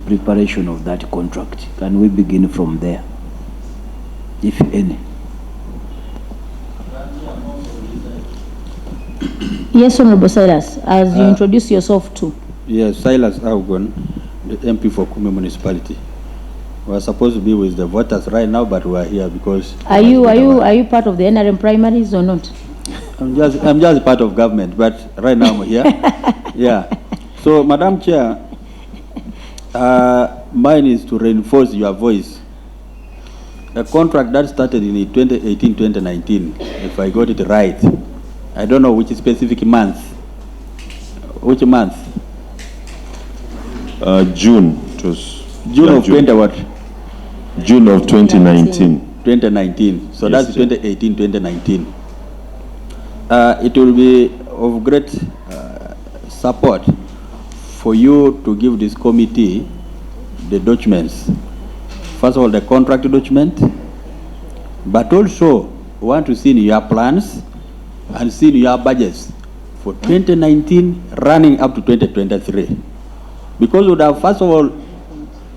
preparation of that contract? Can we begin from there, if any? Yes, Honorable Silas, as you introduce yourself too. Yes, Silas Augon, the MP for Kume Municipality. We are supposed to be with the voters right now, but we are here because... Are you part of the NRM primaries or not? I'm just part of government, but right now I'm here. Yeah. So, Madam Chair, mine is to reinforce your voice. A contract that started in 2018-2019, if I got it right. I don't know which specific month. Which month? June. It was June of 20 what? June of 2019. 2019. So yes, that's 2018-2019. It will be of great support for you to give this committee the documents. First of all, the contract document, but also want to see your plans and see your budgets for 2019 running up to 2023. Because we would have first of all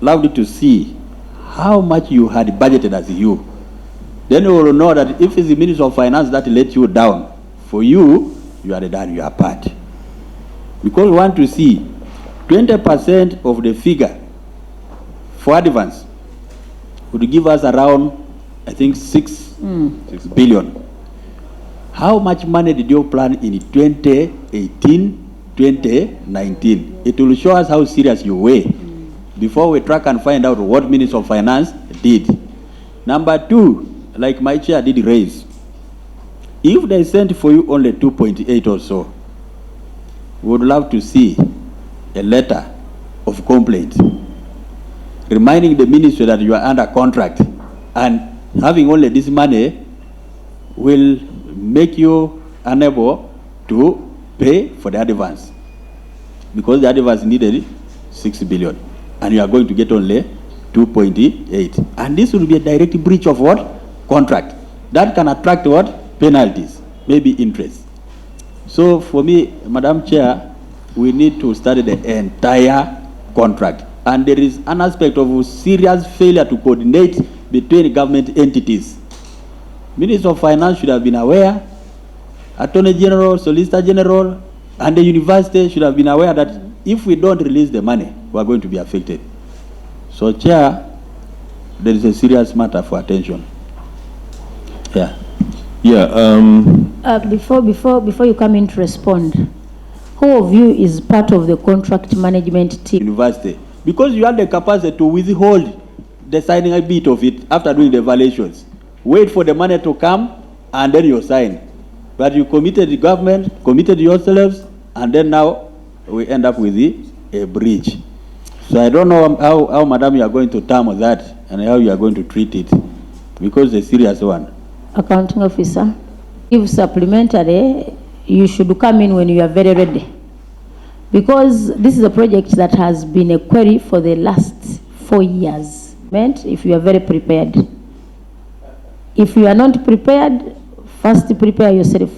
loved to see how much you had budgeted as you. Then we will know that if it's the Ministry of Finance that let you down, for you, you are done your part. Because we want to see 20% of the figure for advance would give us around, I think, 6 billion. How much money did you plan in 2018, 2019? It will show us how serious you were before we track and find out what Minister of Finance did. Number two, like my chair did raise, if they sent for you only 2.8 or so, we would love to see a letter of complaint reminding the ministry that you are under contract, and having only this money will make you unable to pay for the advance, because the advance needed 6 billion and you are going to get only 2.8, and this will be a direct breach of what? Contract. That can attract what? Penalties, maybe interest. So for me, Madam Chair, we need to study the entire contract, and there is an aspect of serious failure to coordinate between government entities. Minister of Finance should have been aware, Attorney General, Solicitor General, and the university should have been aware that if we don't release the money, we are going to be affected. So, Chair, there is a serious matter for attention. Yeah. Yeah. Before you come in to respond, who of you is part of the contract management team? University. Because you have the capacity to withhold the signing a bit of it after doing the evaluations. Wait for the money to come and then you sign. But you committed the government, committed yourselves, and then now we end up with a breach. So I don't know how Madam, you are going to term that and how you are going to treat it, because it's a serious one. Accounting officer, if supplementary, you should come in when you are very ready. Because this is a project that has been a query for the last 4 years. Meant if you are very prepared. If you are not prepared, first prepare yourself.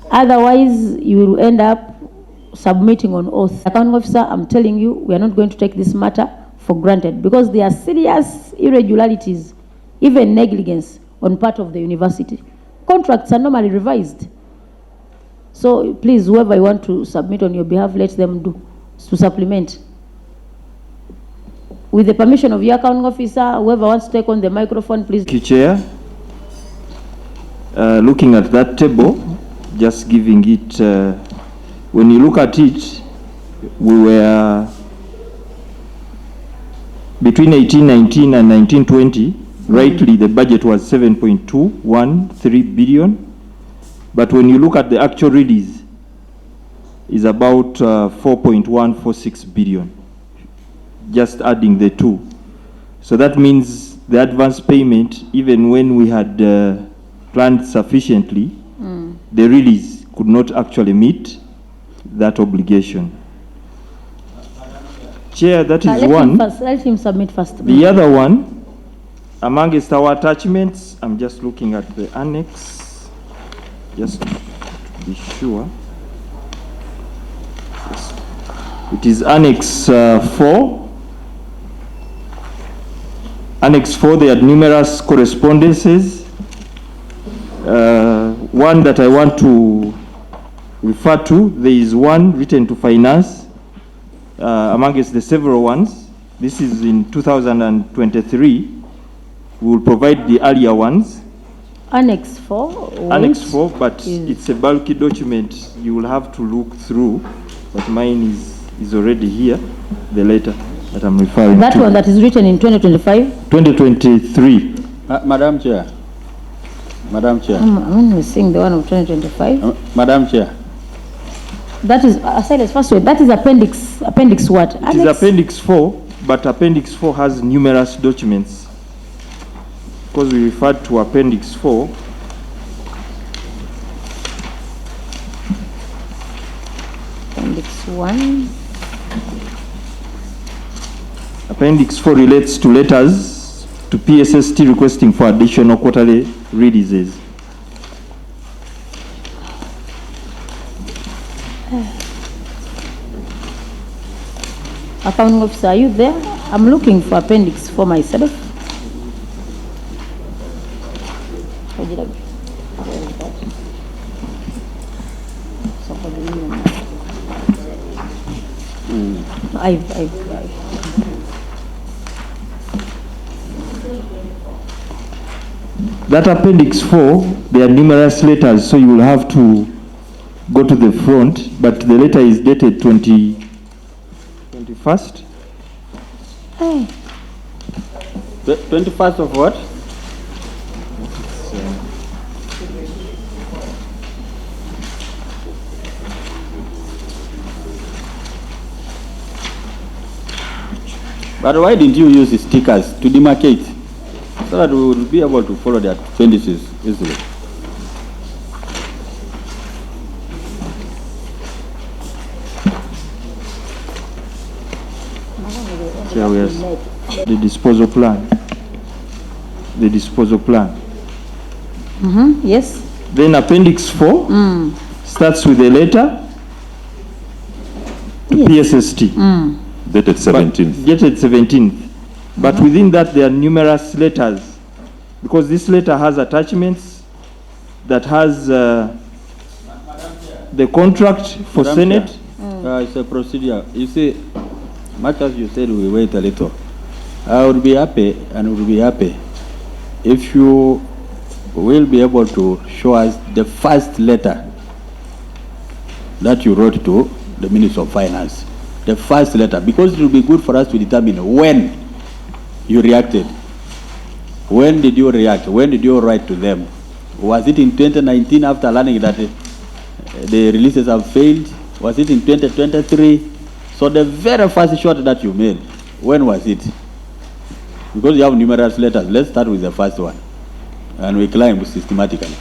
Otherwise, you will end up submitting on oath. Accounting officer, I'm telling you, we are not going to take this matter for granted, because there are serious irregularities, even negligence on part of the university. Contracts are normally revised. So please, whoever you want to submit on your behalf, let them do to supplement. With the permission of your accounting officer, whoever wants to take on the microphone, please. Thank you, Chair. Looking at that table, just giving it, when you look at it, we were between 1819 and 1920, rightly the budget was 7.213 billion. But when you look at the actual release, is about 4.146 billion, just adding the two. So that means the advance payment, even when we had planned sufficiently, the release could not actually meet that obligation. Chair, that is one. Let him submit first. The other one, amongst our attachments, I'm just looking at the annex. Just to be sure. Yes. It is Annex 4, Annex 4, there are numerous correspondences. One that I want to refer to, there is one written to finance amongst the several ones. This is in 2023. We will provide the earlier ones. Annex 4? Annex 4, but it's a bulky document. You will have to look through, but mine is already here, the letter that I'm referring to. That one that is written in 2025? 2023. Madam Chair. Madam Chair. I'm only seeing the one of 2025. Madam Chair. That is, Silas, first word, that is appendix what? It is appendix 4, but appendix 4 has numerous documents. Because we referred to appendix 4. Appendix 1. Appendix 4 relates to letters to PSST requesting for additional quarterly releases. Accounting officer, are you there? I'm looking for appendix 4 myself. That appendix 4, there are numerous letters, so you will have to go to the front, but the letter is dated 21st. Hey. The 21st of what? But why didn't you use the stickers to demarcate so that we would be able to follow the appendices easily? Here we have the disposal plan. The disposal plan. Yes. Then appendix 4 starts with a letter to PSST. Dated 17th. Dated 17th. But within that, there are numerous letters. Because this letter has attachments that has the contract for Madam Senate. Chair, it's a procedure. You see, much as you said we wait a little, I would be happy and would be happy if you will be able to show us the first letter that you wrote to the Minister of Finance. The first letter, because it will be good for us to determine when you reacted. When did you react? When did you write to them? Was it in 2019 after learning that the releases have failed? Was it in 2023? So the very first shot that you made, when was it? Because you have numerous letters, let's start with the first one. And we climb systematically.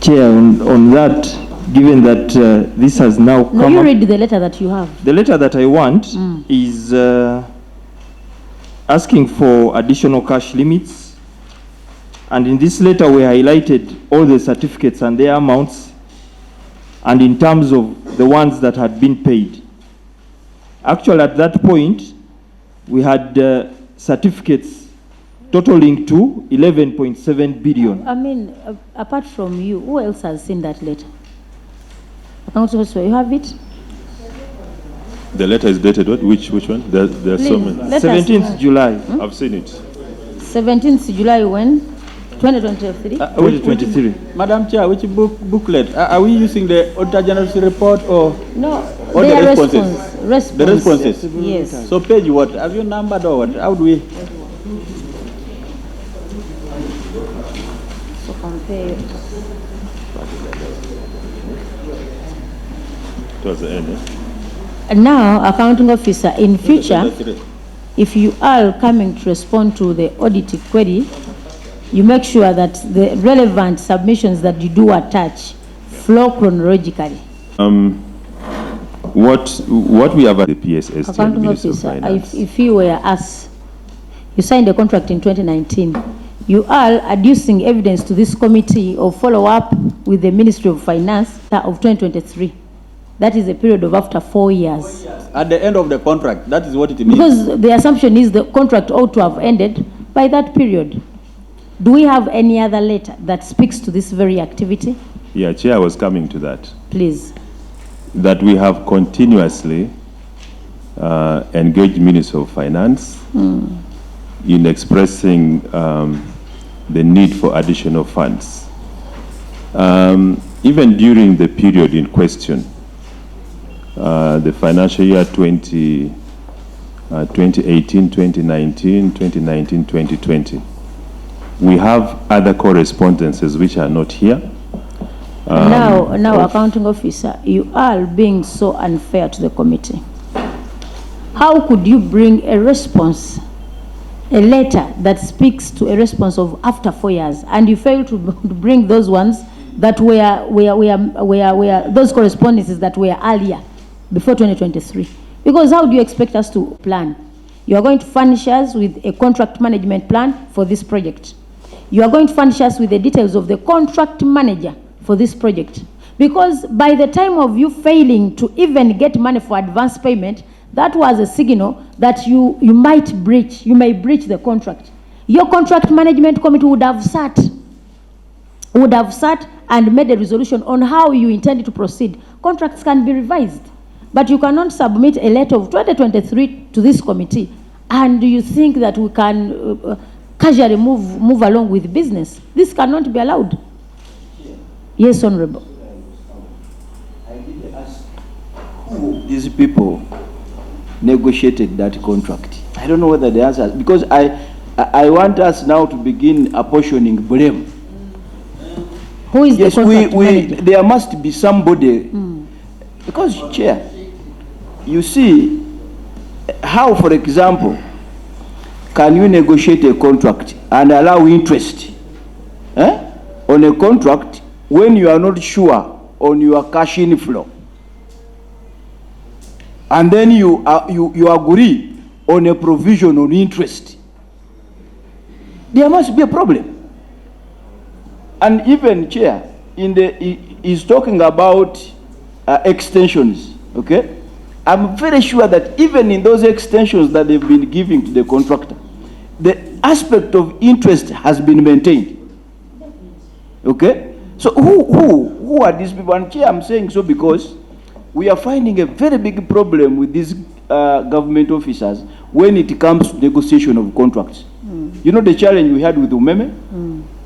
Chair, on that, given that this has now come No, you up, read the letter that you have. the letter that I want is asking for additional cash limits. And in this letter, we highlighted all the certificates and their amounts, and in terms of the ones that had been paid. Actually, at that point, we had certificates totaling to 11.7 billion. I mean, apart from you, who else has seen that letter? Accounting officer, you have it? The letter is dated what? Which one? There are so Please, many. let us 17th know. July, I've seen it. 17th July when? 2023? 2023. Madam Chair, which booklet? Are we using the Auditor General's report or No, Or they the are responses? response. the responses? Yes. So page what? Have you numbered or what? How do we? So compare. Towards the end, And now, accounting officer, in future, 2023. if you are coming to respond to the audit query, you make sure that the relevant submissions that you do attach flow chronologically. What we have at the PSST and Accounting Ministry of officer, Finance. if you were us, you signed a contract in 2019, you are adducing evidence to this committee of follow-up with the Ministry of Finance of 2023. that is a period of after 4 years. At the end of the contract, that is what it means. Because the assumption is the contract ought to have ended by that period. Do we have any other letter that speaks to this very activity? Yeah, Chair, I was coming to that. Please. That we have continuously engaged Minister of Finance in expressing the need for additional funds. Even during the period in question, the financial year 2018, 2019, 2020, we have other correspondences which are not here. Now, accounting officer, you are being so unfair to the committee. How could you bring a response, a letter that speaks to a response of after 4 years, and you fail to bring those ones that were those correspondences that were earlier, before 2023? Because how do you expect us to plan? You are going to furnish us with a contract management plan for this project. You are going to furnish us with the details of the contract manager for this project. Because by the time of you failing to even get money for advance payment, that was a signal that you may breach the contract. Your contract management committee would have sat and made a resolution on how you intend to proceed. Contracts can be revised. But you cannot submit a letter of 2023 to this committee, and you think that we can casually move along with business. This cannot be allowed. Yes, Honorable. I did ask who these people negotiated that contract. I don't know whether the answer, because I want us now to begin apportioning blame. Who is the contract manager? There must be somebody, because Chair, you see, how, for example, can you negotiate a contract and allow interest on a contract when you are not sure on your cash inflow? And then you agree on a provision on interest. There must be a problem. And even, Chair, he's talking about extensions, okay? I'm very sure that even in those extensions that they've been giving to the contractor, the aspect of interest has been maintained. Okay? So who are these people? And Chair, I'm saying so because we are finding a very big problem with these government officers when it comes to negotiation of contracts. You know the challenge we had with Umeme?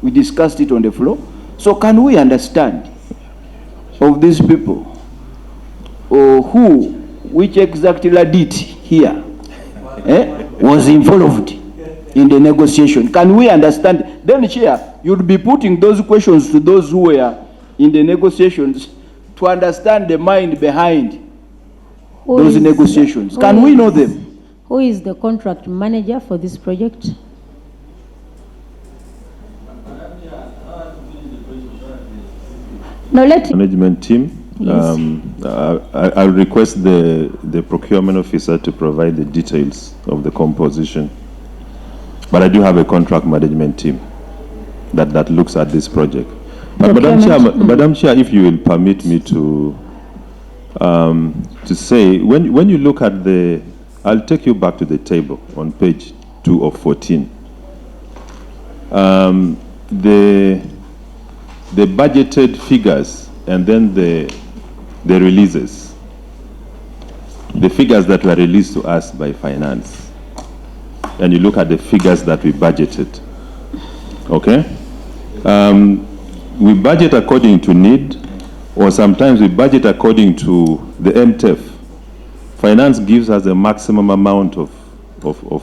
We discussed it on the floor. So can we understand of these people which exactly did here was involved in the negotiation? Can we understand? Then, Chair, you'd be putting those questions to those who were in the negotiations to understand the mind behind those negotiations. Can we know them? Who is the contract manager for this project? Now let Management team. Yes. I'll request the procurement officer to provide the details of the composition. But I do have a contract management team that looks at this project. But Madam Chair, if you will permit me to say, when you look at I'll take you back to the table on page 2 of 14. The budgeted figures and then the releases, the figures that were released to us by finance, and you look at the figures that we budgeted, okay? We budget according to need, or sometimes we budget according to the MTF. Finance gives us a maximum amount of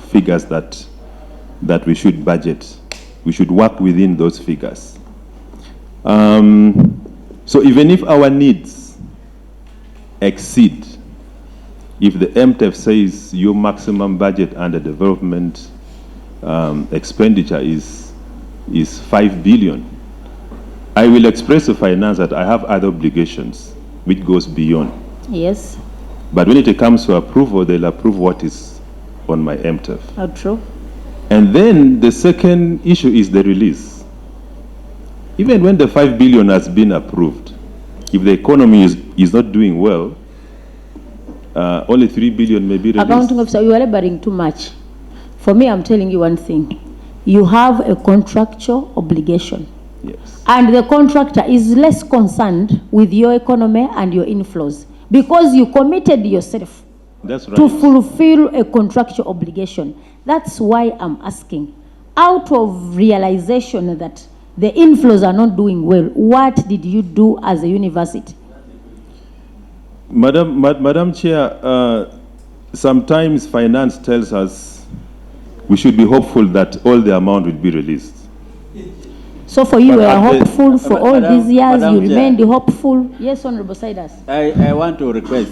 figures that we should budget. We should work within those figures. So even if our needs exceed, if the MTF says your maximum budget under development expenditure is 5 billion, I will express to finance that I have other obligations which goes beyond. Yes. But when it comes to approval, they'll approve what is on my MTF. How true? And then the second issue is the release. Even when the 5 billion has been approved, if the economy is not doing well, only 3 billion may be released. Accounting officer, you are laboring too much. For me, I'm telling you one thing. You have a contractual obligation. Yes. And the contractor is less concerned with your economy and your inflows because you committed yourself That's right. to fulfill a contractual obligation. That's why I'm asking, out of realization that the inflows are not doing well, what did you do as a university? Madam Chair, sometimes finance tells us we should be hopeful that all the amount will be released. So for you, But you are at the- hopeful for all Madam- these years, Madam you Chair. remained hopeful. Yes, Honorable Siders. I want to request,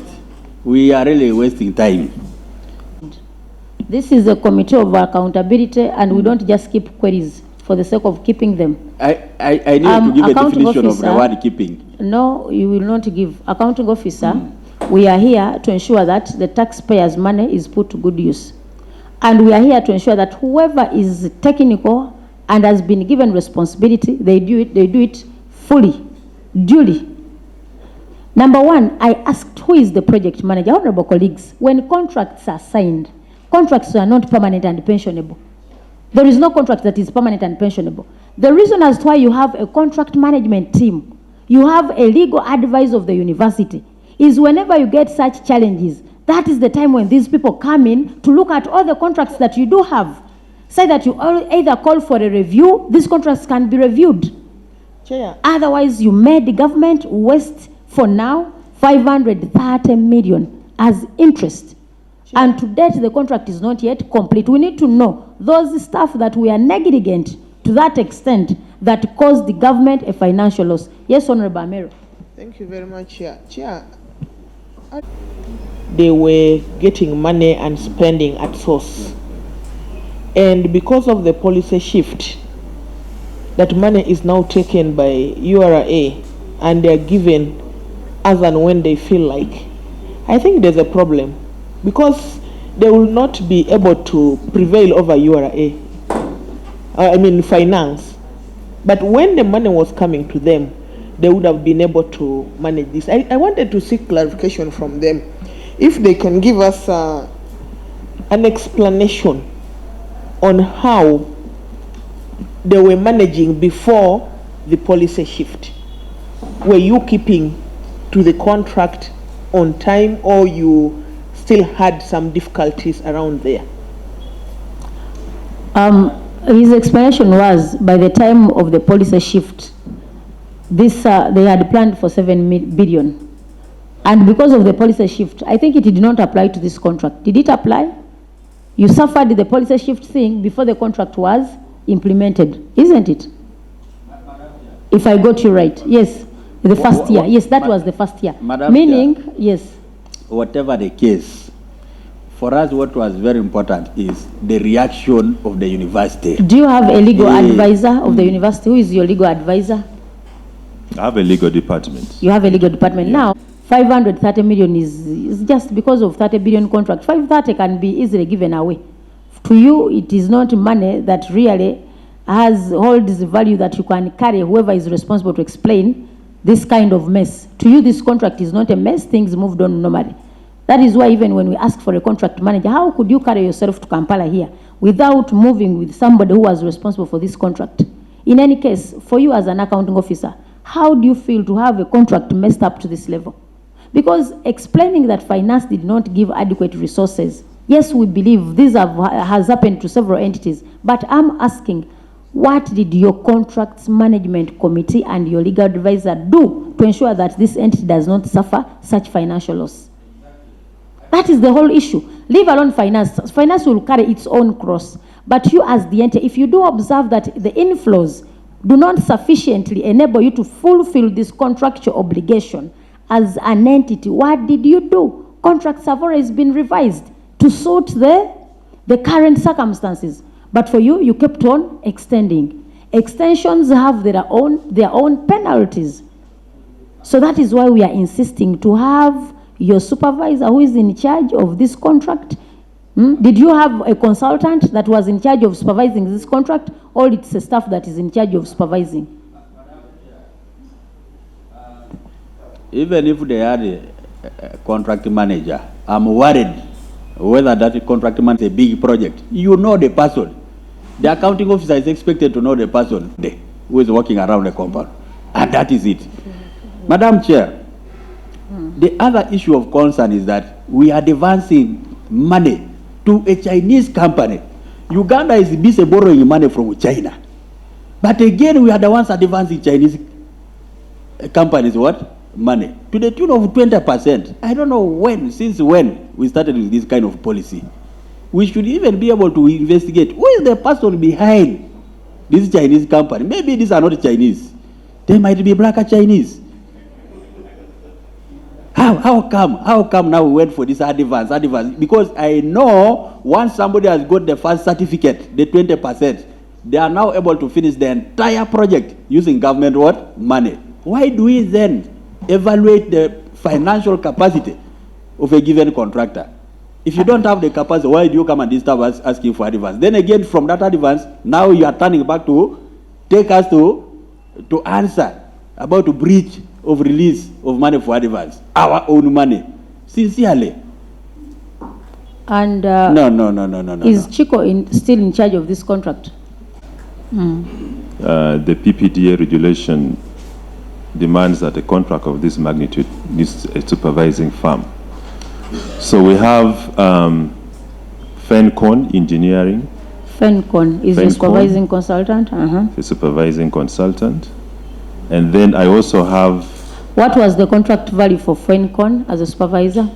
we are really wasting time. This is a committee of accountability, and we don't just keep queries for the sake of keeping them. I need to give a accounting definition of the officer- word keeping. No, you will not give. Accounting officer, we are here to ensure that the taxpayers' money is put to good use. And we are here to ensure that whoever is technical and has been given responsibility, they do it fully, duly. Number one, I asked who is the project manager. Honorable colleagues, when contracts are signed, contracts are not permanent and pensionable. There is no contract that is permanent and pensionable. The reason as to why you have a contract management team, you have a legal advice of the university, is whenever you get such challenges, that is the time when these people come in to look at all the contracts that you do have. Say that you either call for a review, these contracts can be reviewed. Chair. Otherwise, you made the government waste for now 530 million as interest. And to date, the contract is not yet complete. We need to know those stuff that we are negligent to that extent that caused the government a financial loss. Yes, Honorable Amero. Thank you very much, Chair. Chair, they were getting money and spending at source. And because of the policy shift, that money is now taken by URA and they are given as and when they feel like. I think there's a problem because they will not be able to prevail over URA. Finance. But when the money was coming to them, they would have been able to manage this. I wanted to seek clarification from them. If they can give us an explanation on how they were managing before the policy shift. Were you keeping to the contract on time or you still had some difficulties around there? His explanation was, by the time of the policy shift, this they had planned for 7 billion. And because of the policy shift, I think it did not apply to this contract. Did it apply? You suffered the policy shift thing before the contract was implemented, isn't it? If I got you right. Yes, the first year. Yes, that was the first year. Madam Meaning, Chair, yes. Whatever the case, for us what was very important is the reaction of the university. Do you have a legal advisor of the university? Who is your legal advisor? I have a legal department. You have a legal department. Now, 530 million is just because of 30 billion contract. 530 can be easily given away. To you, it is not money that really holds the value that you can carry whoever is responsible to explain this kind of mess. To you, this contract is not a mess. Things moved on normally. That is why even when we ask for a contract manager, how could you carry yourself to Kampala here without moving with somebody who was responsible for this contract? In any case, for you as an accounting officer, how do you feel to have a contract messed up to this level? Because explaining that finance did not give adequate resources, yes, we believe this has happened to several entities, but I'm asking, what did your contracts management committee and your legal advisor do to ensure that this entity does not suffer such financial loss? That is the whole issue. Leave alone finance. Finance will carry its own cross. But you as the entity, if you do observe that the inflows do not sufficiently enable you to fulfill this contractual obligation as an entity, what did you do? Contracts have always been revised to suit the current circumstances. But for you, you kept on extending. Extensions have their own penalties. So that is why we are insisting to have your supervisor who is in charge of this contract. Did you have a consultant that was in charge of supervising this contract, or it's a staff that is in charge of supervising? even if they had a contract manager, I'm worried whether that contract manager is a big project. You know the person. The accounting officer is expected to know the person who is walking around the compound. And that is it. Madam Chair, the other issue of concern is that we are advancing money to a Chinese company. Uganda is busy borrowing money from China. But again, we are the ones advancing Chinese companies what? Money. To the tune of 20%. I don't know since when we started with this kind of policy. We should even be able to investigate who is the person behind this Chinese company. Maybe these are not Chinese. They might be black Chinese. How come now we went for this advance? Because I know once somebody has got the first certificate, the 20%, they are now able to finish the entire project using government what? Money. Why do we then evaluate the financial capacity of a given contractor? If you don't have the capacity, why do you come and disturb us asking for advance? Then again, from that advance, now you are turning back to take us to answer about the breach of release of money for advance, our own money, sincerely. And No. is Chico still in charge of this contract? The PPDA regulation demands that a contract of this magnitude needs a supervising firm. So we have FENCON Engineering. FENCON is a supervising consultant. The supervising consultant. And then I also have... What was the contract value for FENCON as a supervisor?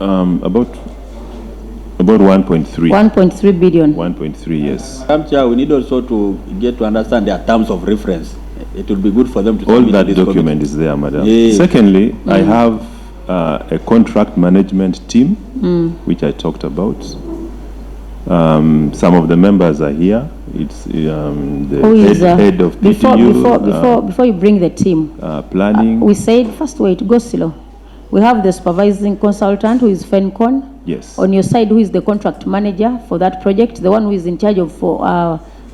About 1.3. 1.3 billion. 1.3, yes. Madam Chair, we need also to get to understand their terms of reference. It will be good for them to... All that document is there, madam. Yes. Secondly, I have a contract management team, which I talked about. Some of the members are here. It's the head of PTU. Before you bring the team, planning. We said, first wait, go slow. We have the supervising consultant who is FENCON. Yes. On your side, who is the contract manager for that project, the one who is in charge of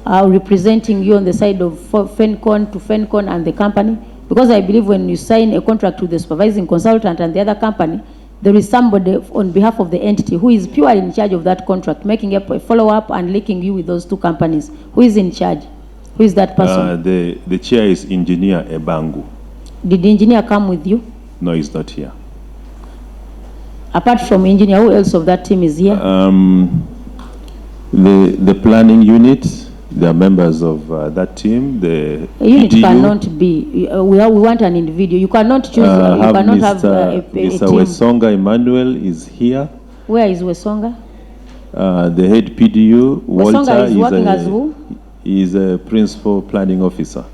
representing you on the side of FENCON to FENCON and the company. Because I believe when you sign a contract with the supervising consultant and the other company, there is somebody on behalf of the entity who is purely in charge of that contract, making a follow-up and linking you with those two companies. Who is in charge? Who is that person? The chair is Engineer Ebangu. Did the engineer come with you? No, he's not here. Apart from engineer, who else of that team is here? The planning unit, they are members of that team. The unit PDU, cannot be. We want an individual. You cannot choose. You cannot have a Mr. team. Wesonga Emmanuel is here. Where is Wesonga? The head PDU, Walter, Wesonga is working as who? He is a principal planning officer,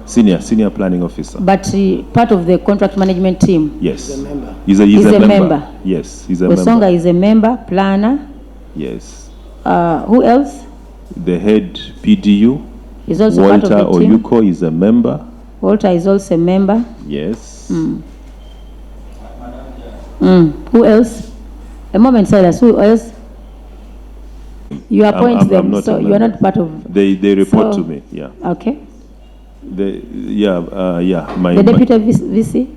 senior planning officer. But part of the contract management team. Yes. He's a member. Yes, he's a member. Wesonga is a member, planner. Yes. Who else? The head PDU, is also Walter part of the team. Oyuko is a member. Walter is also a member. Yes. Who else? A moment, Silas. Who else? You appoint them, so you are not part of... They report to me, yeah. Okay. The deputy VC?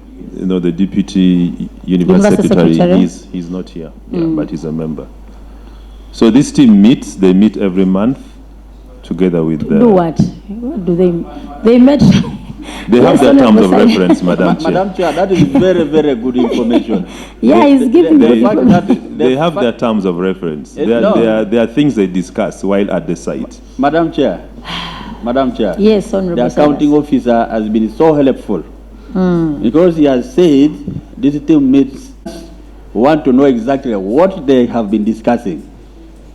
No, the deputy university secretary. He's not here, but he's a member. So this team meets. They meet every month together with the... Do what? What do they... They met... They have their terms of reference, Madam Chair. Madam Chair, that is very, very good information. Yeah, he's giving They have their terms of reference. There are things they discuss while at the site. Madam Chair. Yes, Honorable. The accounting officer has been so helpful. Because he has said this team meets want to know exactly what they have been discussing.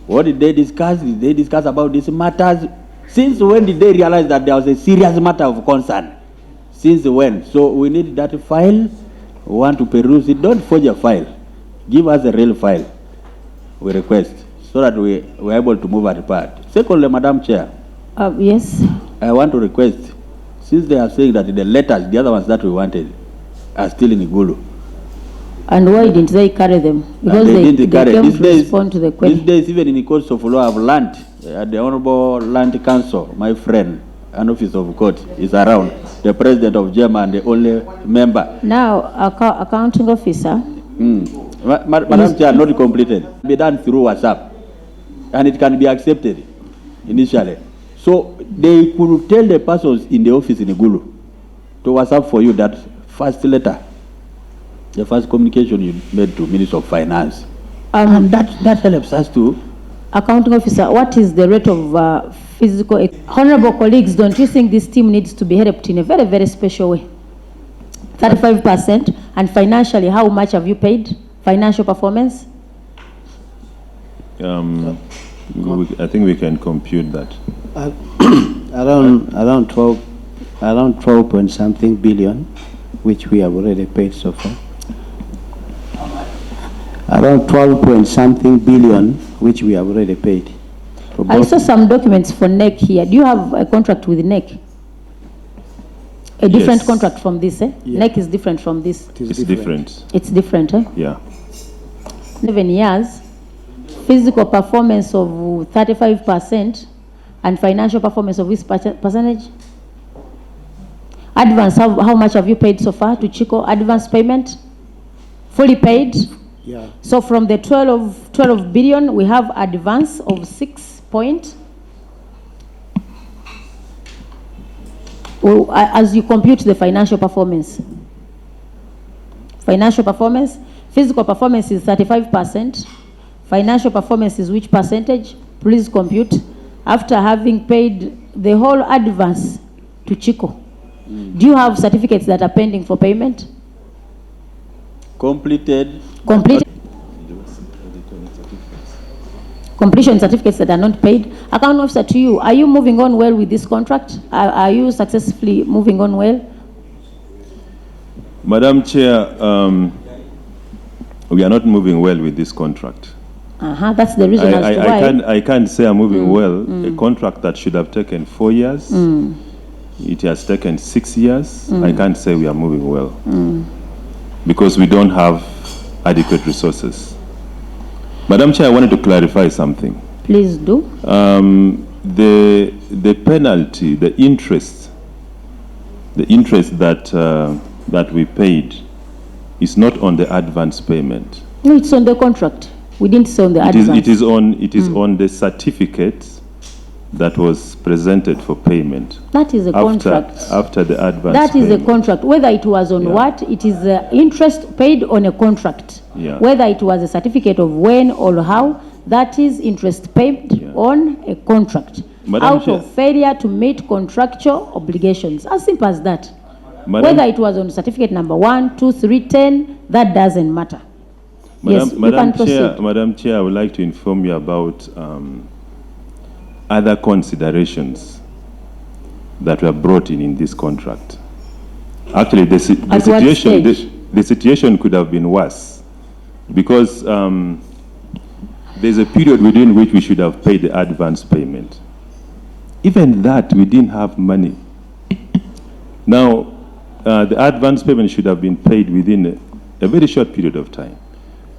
What did they discuss? Did they discuss about these matters? Since when did they realize that there was a serious matter of concern? Since when? So we need that file. We want to peruse it. Don't forge a file. Give us a real file. We request so that we are able to move at part. Secondly, Madam Chair. Yes. I want to request, since they are saying that the letters, the other ones that we wanted, are still in Gulu. And why didn't they carry them? Because they came to respond to the question. These days, even in the courts of law, I've learned at the Honorable Land Council, my friend, an office of court is around, the president of JEMA and the only member. Now, accounting officer. Madam Chair, not completed. Be done through WhatsApp, and it can be accepted initially. So they could tell the persons in the office in Gulu to WhatsApp for you that first letter, the first communication you made to Minister of Finance, and that helps us to. Accounting officer, what is the rate of physical? Honorable colleagues, don't you think this team needs to be helped in a very, very special way? 35%, and financially, how much have you paid? Financial performance? I think we can compute that. Around 12 point something billion, which we have already paid so far. Around 12 point something billion, which we have already paid. I saw some documents for NEC here. Do you have a contract with NEC? A different contract from this, eh? Yeah. NEC is different from this. It's different. It's different, eh? Yeah. 7 years, physical performance of 35% and financial performance of which percentage? Advance, how much have you paid so far to Chico? Advance payment? Fully paid? Yeah. So from the 12 billion, we have advance of 6 point. Well, as you compute the financial performance. Financial performance, physical performance is 35%. Financial performance is which percentage? Please compute. After having paid the whole advance to Chico. Do you have certificates that are pending for payment? Completed. Completion certificates that are not paid. Account officer, to you, are you moving on well with this contract? Are you successfully moving on well? Madam Chair, we are not moving well with this contract. That's the reason as to why. I can't say I'm moving well. A contract that should have taken 4 years, it has taken 6 years. I can't say we are moving well because we don't have adequate resources. Madam Chair, I wanted to clarify something. Please do. The penalty, the interest that we paid is not on the advance payment. No, it's on the contract. We didn't say on the advance. It is on the certificate that was presented for payment. That is a contract. After the advance That is payment. a contract. Whether it was on what, it is interest paid on a contract. Yeah. Whether it was a certificate of when or how, that is interest paid on a contract. Madam Chair, of failure to meet contractual obligations. As simple as that. Whether it was on certificate number 1, 2, 3, 10, that doesn't matter. Madam Chair, I would like to inform you about other considerations that were brought in this contract. Actually, the situation could have been worse because there's a period within which we should have paid the advance payment. Even that, we didn't have money. Now, the advance payment should have been paid within a very short period of time.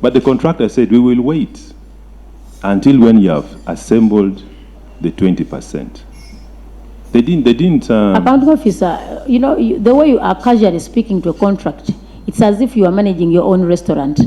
But the contractor said, we will wait until when you have assembled the 20%. They didn't. Accounting officer, you know, the way you are casually speaking to a contract, it's as if you are managing your own restaurant.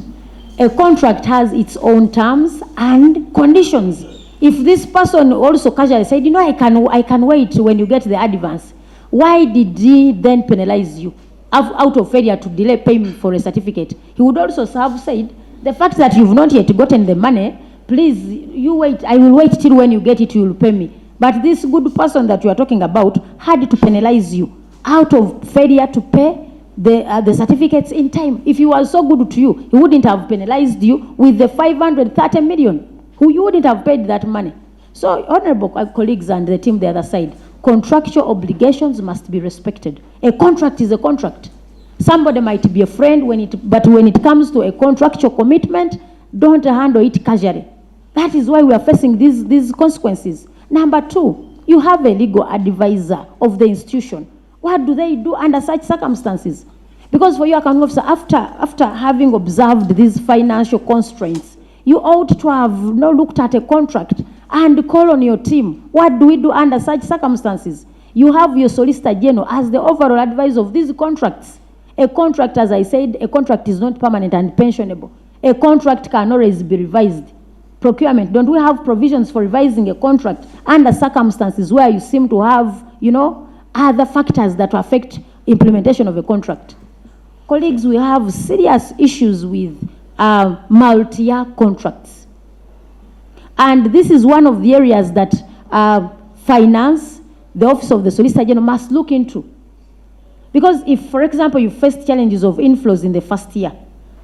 A contract has its own terms and conditions. If this person also casually said, you know, I can wait when you get the advance, why did he then penalize you out of failure to delay payment for a certificate? He would also have said, the fact that you've not yet gotten the money, please, you wait. I will wait till when you get it, you will pay me. But this good person that you are talking about had to penalize you out of failure to pay the certificates in time. If he was so good to you, he wouldn't have penalized you with the 530 million. You wouldn't have paid that money. So, honorable colleagues and the team the other side, contractual obligations must be respected. A contract is a contract. Somebody might be a friend, but when it comes to a contractual commitment, don't handle it casually. That is why we are facing these consequences. Number 2, you have a legal advisor of the institution. What do they do under such circumstances? Because for your accounting officer, after having observed these financial constraints, you ought to have looked at a contract and call on your team. What do we do under such circumstances? You have your Solicitor General as the overall advisor of these contracts. A contract, as I said, a contract is not permanent and pensionable. A contract can always be revised. Procurement, don't we have provisions for revising a contract under circumstances where you seem to have, other factors that affect implementation of a contract? Colleagues, we have serious issues with multi-year contracts. And this is one of the areas that finance, the Office of the Solicitor General must look into. Because if, for example, you face challenges of inflows in the first year,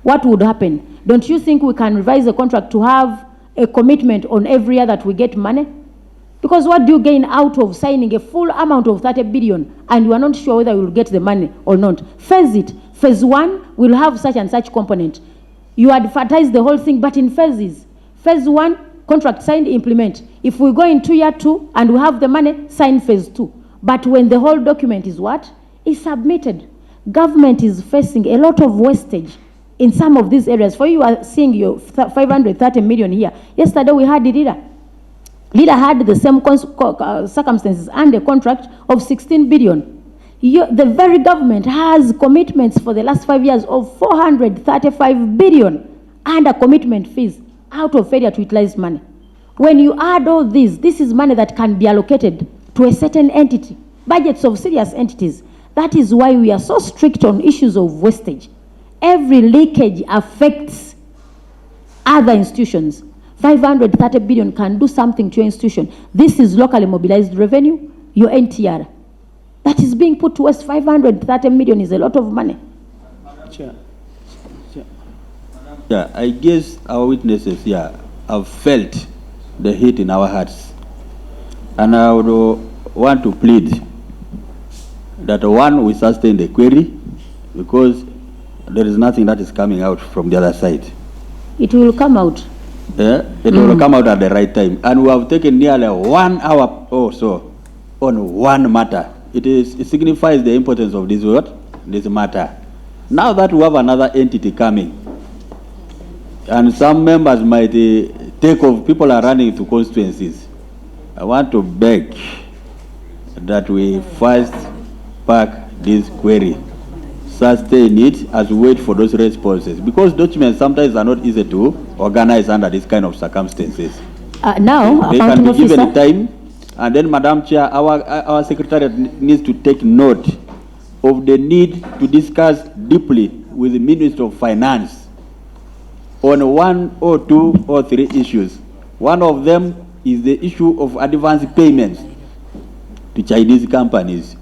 what would happen? Don't you think we can revise the contract to have a commitment on every year that we get money? Because what do you gain out of signing a full amount of 30 billion and you are not sure whether you will get the money or not? Phase it. Phase 1 will have such and such component. You advertise the whole thing, but in phases. Phase 1, contract signed, implement. If we go into year 2 and we have the money, sign phase 2. But when the whole document is what? Is submitted. Government is facing a lot of wastage in some of these areas. For you are seeing your 530 million here. Yesterday we had the leader. Leader had the same circumstances and a contract of 16 billion. The very government has commitments for the last 5 years of 435 billion under commitment fees out of failure to utilize money. When you add all this is money that can be allocated to a certain entity, budgets of serious entities. That is why we are so strict on issues of wastage. Every leakage affects other institutions. 530 billion can do something to your institution. This is locally mobilized revenue, your NTR. That is being put to waste. 530 million is a lot of money. Yeah, I guess our witnesses here have felt the heat in our hearts. And I would want to plead that one, we sustain the query because there is nothing that is coming out from the other side. It will come out. It will come out at the right time. And we have taken nearly 1 hour or so on one matter. It signifies the importance of this matter. Now that we have another entity coming, and some members might take off, people are running to constituencies. I want to beg that we first pack this query, sustain it as we wait for those responses, because documents sometimes are not easy to organize under this kind of circumstances. Now, they can be given time, and then, Madam Chair, our Secretariat needs to take note of the need to discuss deeply with the Minister of Finance on 1 or 2 or 3 issues. One of them is the issue of advance payments to Chinese companies.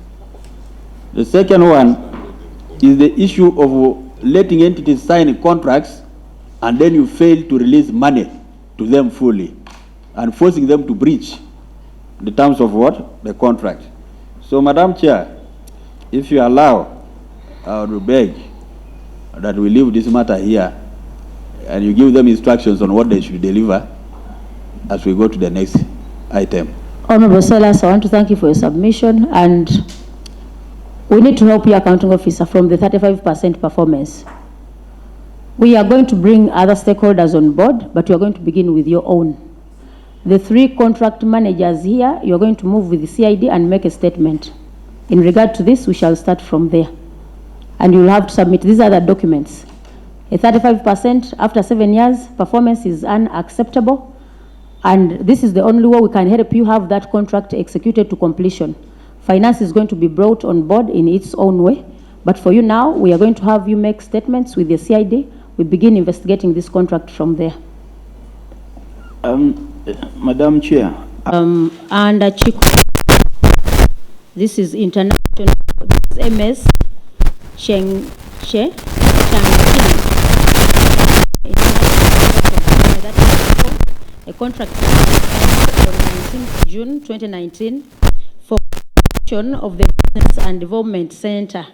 The second one is the issue of letting entities sign contracts and then you fail to release money to them fully and forcing them to breach the terms of what? The contract. So, Madam Chair, if you allow, I would beg that we leave this matter here and you give them instructions on what they should deliver as we go to the next item. Honorable Sellers, I want to thank you for your submission, and we need to help your accounting officer from the 35% performance. We are going to bring other stakeholders on board, but we are going to begin with your own. The 3 contract managers here, you are going to move with the CID and make a statement. In regard to this, we shall start from there. And you will have to submit these other documents. A 35% after 7 years, performance is unacceptable. And this is the only way we can help you have that contract executed to completion. Finance is going to be brought on board in its own way. But for you now, we are going to have you make statements with the CID. We begin investigating this contract from there. Madam Chair. And Chico, this is international. This is MS Chang Che. A contract on 19th June 2019 for of the Business and Development Center.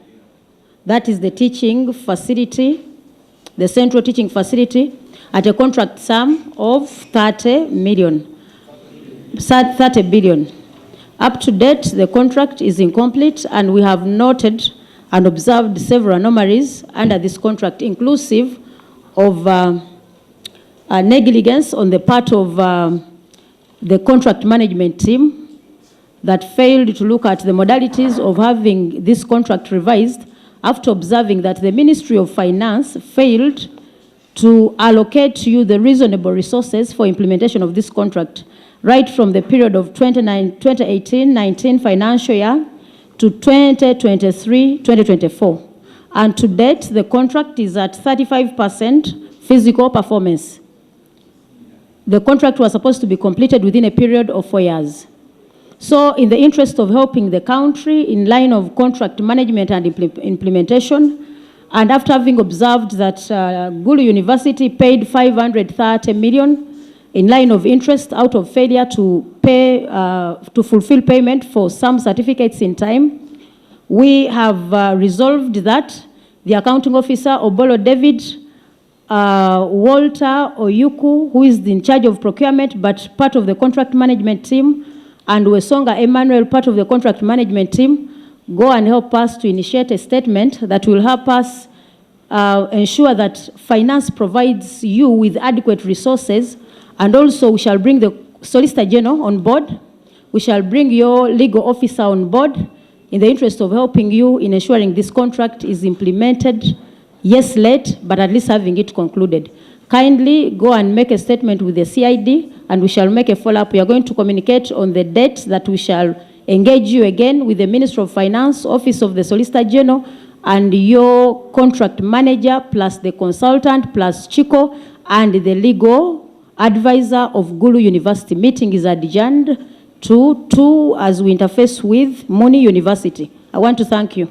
That is the teaching facility, the central teaching facility, at a contract sum of 30 billion. Up to date, the contract is incomplete, and we have noted and observed several anomalies under this contract, inclusive of negligence on the part of the contract management team, that failed to look at the modalities of having this contract revised after observing that the Ministry of Finance failed to allocate to you the reasonable resources for implementation of this contract, right from the period of 2018-19 financial year to 2023-2024. And to date, the contract is at 35% physical performance. The contract was supposed to be completed within a period of 4 years. So in the interest of helping the country in line of contract management and implementation, and after having observed that Gulu University paid 530 million in line of interest out of failure to pay, to fulfill payment for some certificates in time, we have resolved that the accounting officer, Obolo David, Walter Oyuku, who is in charge of procurement but part of the contract management team, and Wesonga Emmanuel, part of the contract management team, go and help us to initiate a statement that will help us ensure that finance provides you with adequate resources, and also we shall bring the Solicitor General on board, we shall bring your legal officer on board in the interest of helping you in ensuring this contract is implemented, yes, late, but at least having it concluded. Kindly go and make a statement with the CID, and we shall make a follow-up. We are going to communicate on the date that we shall engage you again with the Minister of Finance, Office of the Solicitor General, and your contract manager, plus the consultant, plus Chico, and the legal advisor of Gulu University. Meeting is adjourned to 2 as we interface with Muni University. I want to thank you.